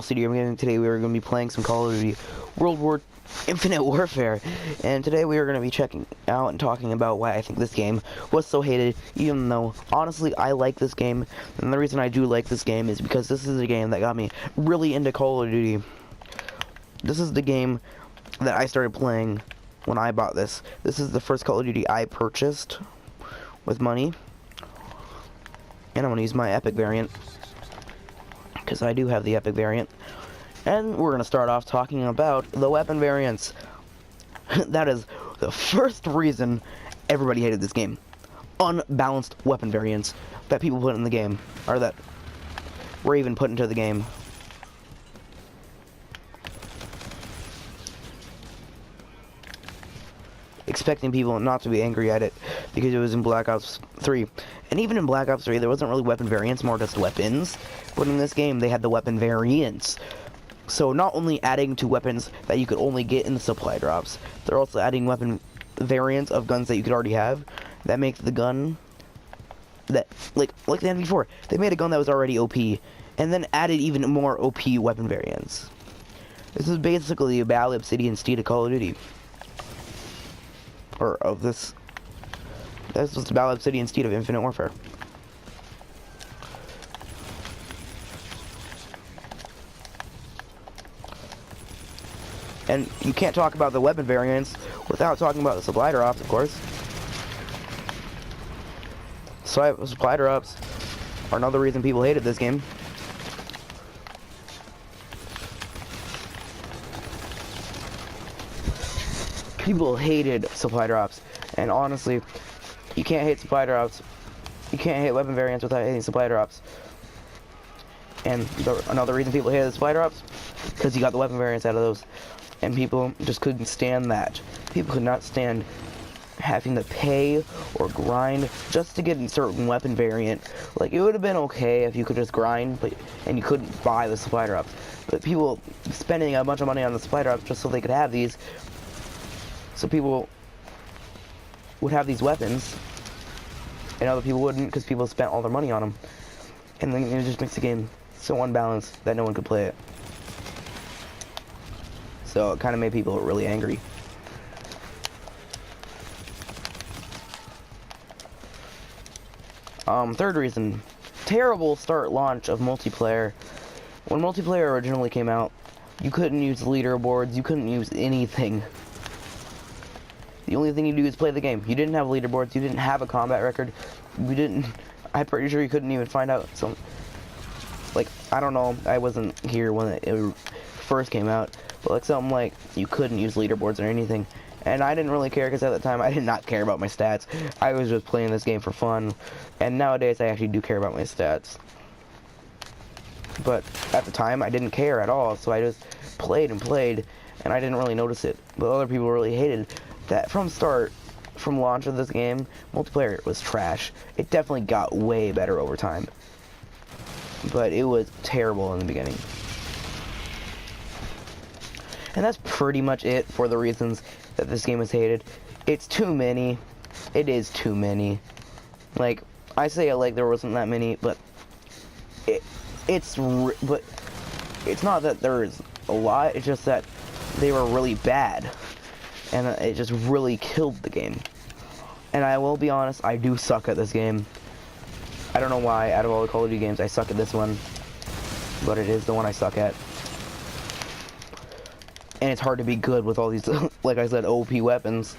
Today we are going to be playing some Call of Duty World War Infinite Warfare, and today we are going to be checking out and talking about why I think this game was so hated, even though honestly I like this game. And the reason I do like this game is because this is a game that got me really into Call of Duty. This is the game that I started playing when I bought this. This is the first Call of Duty I purchased with money, and I'm going to use my Epic variant, because I do have the Epic variant. And we're going to start off talking about the weapon variants. That is the first reason everybody hated this game. Unbalanced weapon variants that people put in the game, or that were even put into the game. Expecting people not to be angry at it because it was in Black Ops 3. And even in Black Ops 3, there wasn't really weapon variants, more just weapons. But in this game, they had the weapon variants. So not only adding to weapons that you could only get in the supply drops, they're also adding weapon variants of guns that you could already have that make the gun that, like they had before. They made a gun that was already OP, and then added even more OP weapon variants. This is basically a Battle Obsidian Steed of Call of Duty. Or of this. This was the Battle Obsidian Steed of Infinite Warfare. And you can't talk about the weapon variants without talking about the supply drops, of course. So supply drops are another reason people hated this game. People hated supply drops, and honestly, you can't hate supply drops. You can't hate weapon variants without hating supply drops. And another reason people hated supply drops, because you got the weapon variants out of those, and people just couldn't stand that. People could not stand having to pay or grind just to get a certain weapon variant. Like, it would have been okay if you could just grind, and you couldn't buy the supply drops. But people spending a bunch of money on the supply drops just so they could have these. So people would have these weapons, and other people wouldn't, because people spent all their money on them. And then it just makes the game so unbalanced that no one could play it. So it kind of made people really angry. Third reason, terrible start launch of multiplayer. When multiplayer originally came out, you couldn't use leaderboards, you couldn't use anything. The only thing you do is play the game. You didn't have leaderboards, you didn't have a combat record, I'm pretty sure you couldn't even find out some, like, I don't know, I wasn't here when it first came out, but like something like, you couldn't use leaderboards or anything. And I didn't really care, because at the time, I did not care about my stats. I was just playing this game for fun, and nowadays I actually do care about my stats. But at the time, I didn't care at all, so I just played, and I didn't really notice it. But other people really hated that from launch of this game, multiplayer was trash. It definitely got way better over time, but it was terrible in the beginning. And that's pretty much it for the reasons that this game is hated. It's too many. It is too many. Like, I say it like there wasn't that many, but it's not that there's a lot, it's just that they were really bad. And it just really killed the game. And I will be honest, I do suck at this game. I don't know why, out of all the Call of Duty games, I suck at this one. But it is the one I suck at. And it's hard to be good with all these, like I said, OP weapons.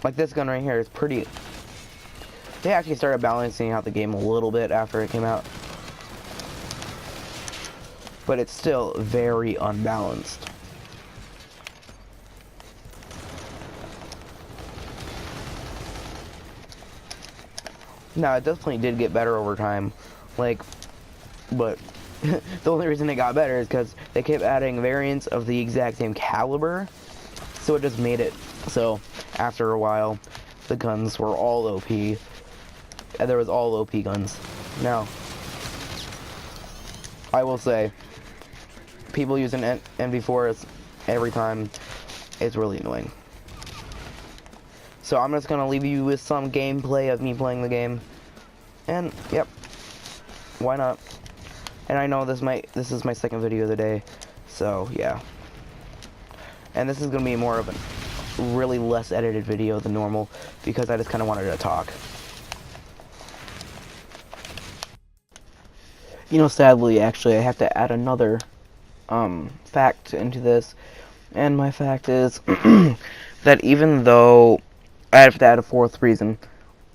Like this gun right here is pretty. They actually started balancing out the game a little bit after it came out, but it's still very unbalanced. Now, it definitely did get better over time, like, but the only reason it got better is because they kept adding variants of the exact same caliber, so it just made it so after a while the guns were all OP, and there was all OP guns. Now, I will say, people using MV4 every time. It's really annoying. So I'm just gonna leave you with some gameplay of me playing the game. And yep, why not? And I know this is my second video of the day, so yeah. And this is gonna be more of a really less edited video than normal because I just kind of wanted to talk. You know, sadly, actually, I have to add another fact into this, and my fact is that even though I have to add a fourth reason,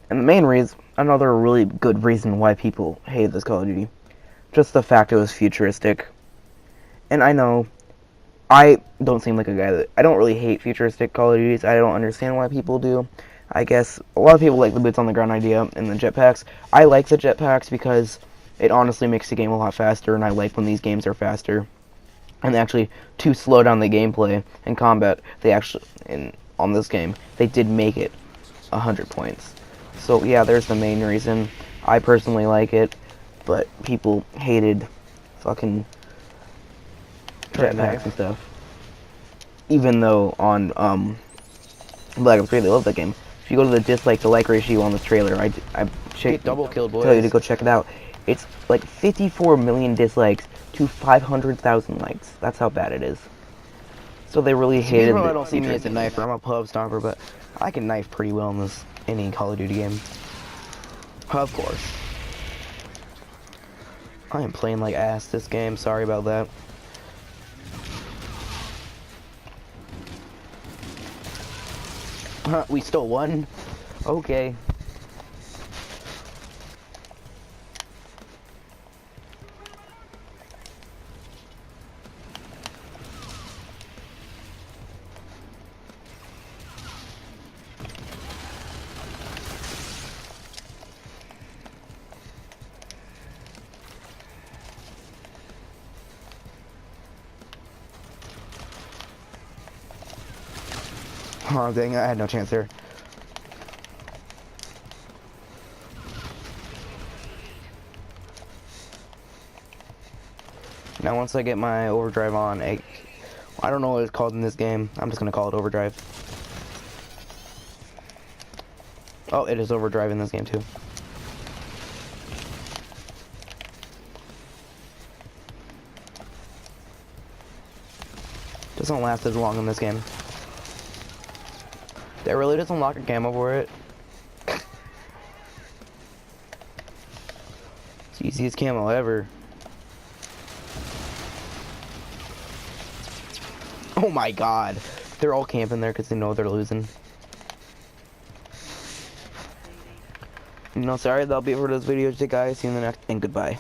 and the main reason, another really good reason why people hate this Call of Duty, just the fact it was futuristic. And I know, I don't seem like a guy I don't really hate futuristic Call of Duties. I don't understand why people do. I guess a lot of people like the boots on the ground idea and the jetpacks. I like the jetpacks because it honestly makes the game a lot faster, and I like when these games are faster. And actually, to slow down the gameplay and combat, they actually, on this game, they did make it 100 points. So yeah, there's the main reason. I personally like it, but people hated fucking jetpacks and stuff. Even though on Black Ops 3 they love that game. If you go to the dislike to like ratio on the trailer, I double killed, boys. Tell you to go check it out. It's like 54 million dislikes to 500,000 likes. That's how bad it is. So they really hated it. People don't see me as a knifer. I'm a pub stomper, but I can knife pretty well in any Call of Duty game. Of course. I am playing like ass this game. Sorry about that. We stole one. Okay. Oh dang, I had no chance there. Now once I get my overdrive on, I don't know what it's called in this game. I'm just gonna call it overdrive. Oh, it is overdrive in this game too. Doesn't last as long in this game. That really doesn't unlock a camo for it. It's the easiest camo ever. Oh my god. They're all camping there because they know they're losing. You know, sorry, that'll be it for this video today, guys. See you in the next, and goodbye.